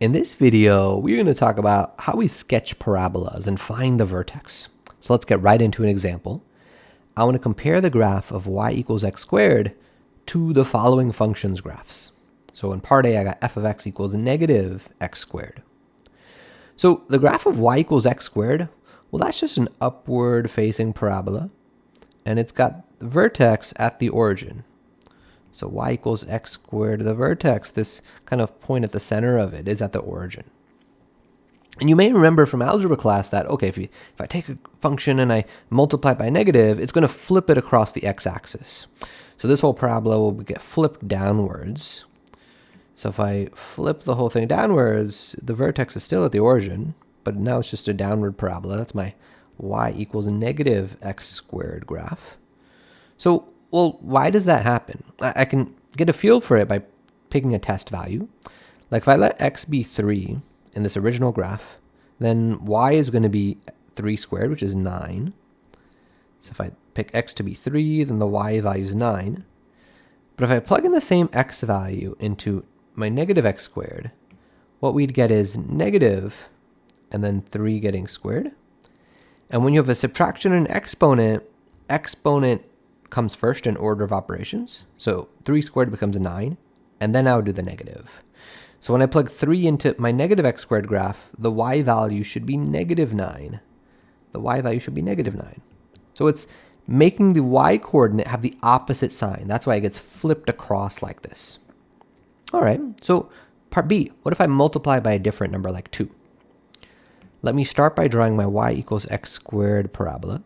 In this video, we're going to talk about how we sketch parabolas and find the vertex. So let's get right into an example. I want to compare the graph of y equals x squared to the following functions graphs. So in part A, I got f of x equals negative x squared. So the graph of y equals x squared, well, that's just an upward facing parabola, and it's got the vertex at the origin. So y equals x squared, the vertex, this kind of point at the center of it, is at the origin. And you may remember from algebra class that, okay, if I take a function and I multiply it by negative, it's going to flip it across the x-axis. So this whole parabola will get flipped downwards. So if I flip the whole thing downwards, the vertex is still at the origin, but now it's just a downward parabola. That's my y equals negative x squared graph. So, well, why does that happen? I can get a feel for it by picking a test value. Like if I let x be 3 in this original graph, then y is going to be 3 squared, which is 9. So if I pick x to be 3, then the y value is 9. But if I plug in the same x value into my negative x squared, what we'd get is negative and then 3 getting squared. And when you have a subtraction and exponent comes first in order of operations. So 3 squared becomes 9, and then I would do the negative. So when I plug 3 into my negative x squared graph, the y value should be negative 9. The y value should be negative 9. So it's making the y coordinate have the opposite sign. That's why it gets flipped across like this. All right, so part B, what if I multiply by a different number like 2? Let me start by drawing my y equals x squared parabola.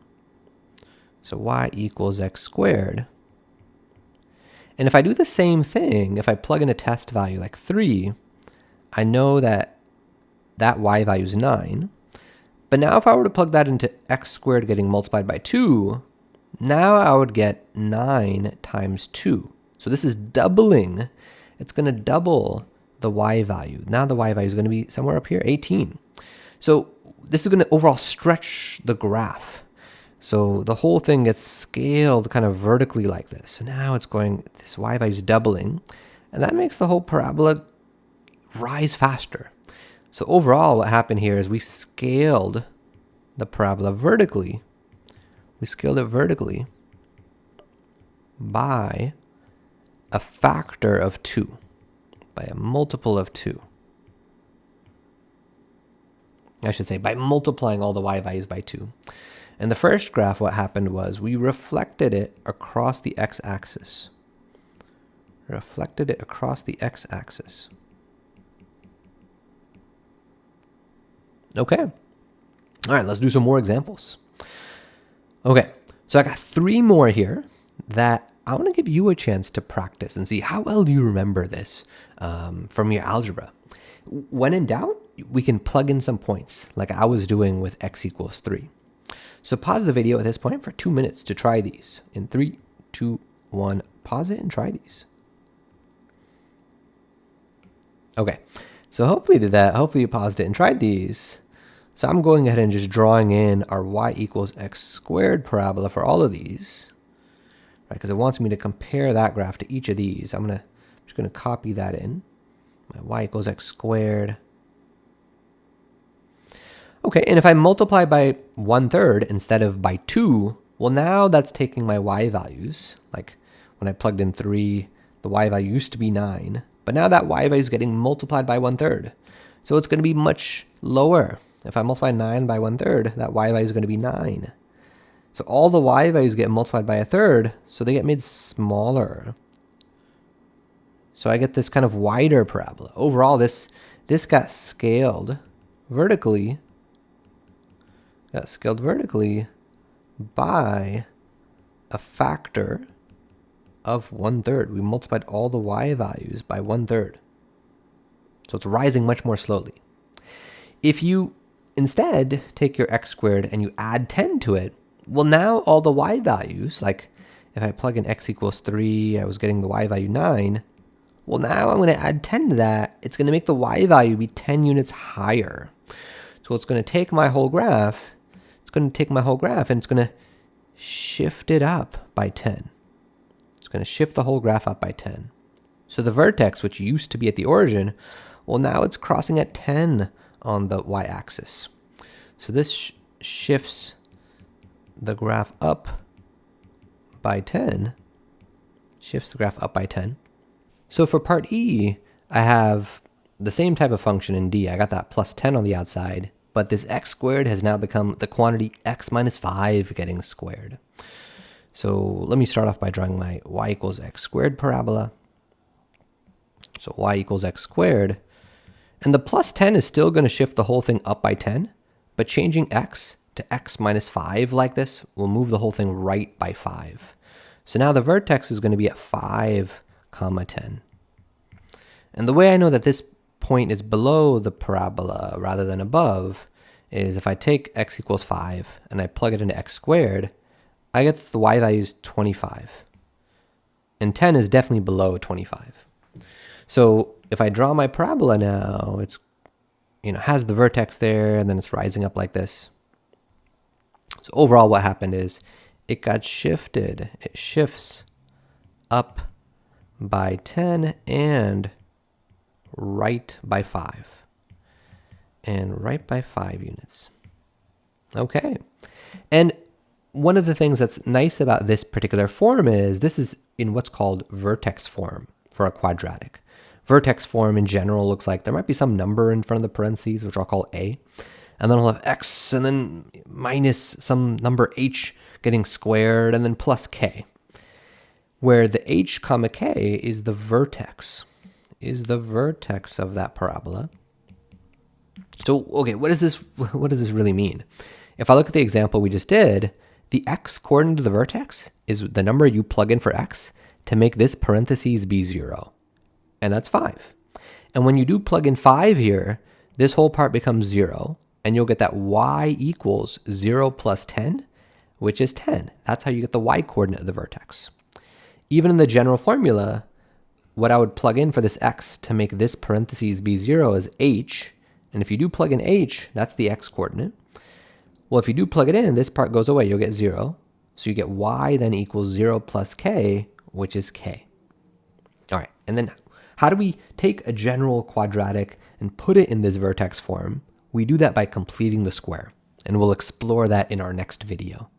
So y equals x squared. And if I do the same thing, if I plug in a test value like 3, I know that that y value is 9. But now if I were to plug that into x squared getting multiplied by 2, now I would get 9 times 2. So this is doubling. It's going to double the y value. Now the y value is going to be somewhere up here, 18. So this is going to overall stretch the graph. So the whole thing gets scaled kind of vertically like this. So now it's going, this y value is doubling, and that makes the whole parabola rise faster. So overall, what happened here is we scaled the parabola vertically. We scaled it vertically by a factor of 2, by a multiple of 2. I should say by multiplying all the y values by 2. And the first graph, what happened was we reflected it across the x-axis. Reflected it across the x-axis. Okay. All right, let's do some more examples. Okay, so I got 3 more here that I want to give you a chance to practice and see how well do you remember this from your algebra. When in doubt, we can plug in some points like I was doing with x equals 3. So pause the video at this point for 2 minutes to try these. In 3, 2, 1, pause it and try these. Okay, so hopefully you did that. Hopefully you paused it and tried these. So I'm going ahead and just drawing in our y equals x squared parabola for all of these, right? Because it wants me to compare that graph to each of these. I'm just gonna copy that in. My y equals x squared. Okay, and if I multiply by 1/3 instead of by 2, well, now that's taking my y values. Like when I plugged in 3, the y value used to be 9, but now that y value is getting multiplied by 1/3. So it's going to be much lower. If I multiply 9 by 1/3, that y value is going to be 9. So all the y values get multiplied by 1/3, so they get made smaller. So I get this kind of wider parabola. Overall, this got scaled vertically. Got scaled vertically by a factor of 1/3. We multiplied all the y values by 1/3. So it's rising much more slowly. If you instead take your x squared and you add 10 to it, well, now all the y values, like if I plug in x equals 3, I was getting the y value 9. Well, now I'm going to add 10 to that. It's going to make the y value be 10 units higher. So it's going to take my whole graph. It's going to take my whole graph and it's going to shift it up by 10. It's going to shift the whole graph up by 10. So the vertex, which used to be at the origin, Well, now it's crossing at 10 on the y-axis. So this shifts the graph up by 10. Shifts the graph up by 10. So for part E, I have the same type of function in D. I got that plus 10 on the outside, but this x squared has now become the quantity x minus 5 getting squared. So let me start off by drawing my y equals x squared parabola. So y equals x squared. And the plus 10 is still going to shift the whole thing up by 10, but changing x to x minus 5 like this will move the whole thing right by 5. So now the vertex is going to be at 5, 10. And the way I know that this point is below the parabola rather than above is if I take x equals 5 and I plug it into x squared, I get the y value is 25. And 10 is definitely below 25. So if I draw my parabola now, it's has the vertex there and then it's rising up like this. So overall what happened is it got shifted. It shifts up by 10 and right by 5. And right by 5 units. Okay. And one of the things that's nice about this particular form is this is in what's called vertex form for a quadratic. Vertex form in general looks like there might be some number in front of the parentheses, which I'll call a, and then I'll have x and then minus some number h getting squared and then plus k, where the h comma k is the vertex of that parabola. So, okay, what does this really mean? If I look at the example we just did, the x coordinate to the vertex is the number you plug in for x to make this parentheses be 0. And that's 5. And when you do plug in 5 here, this whole part becomes 0, and you'll get that y equals 0 plus 10, which is 10. That's how you get the y coordinate of the vertex. Even in the general formula, what I would plug in for this x to make this parentheses be 0 is h, and if you do plug in h, that's the x coordinate. Well, if you do plug it in, this part goes away, you'll get 0. So you get y then equals 0 plus k, which is k. All right, and then how do we take a general quadratic and put it in this vertex form? We do that by completing the square, and we'll explore that in our next video.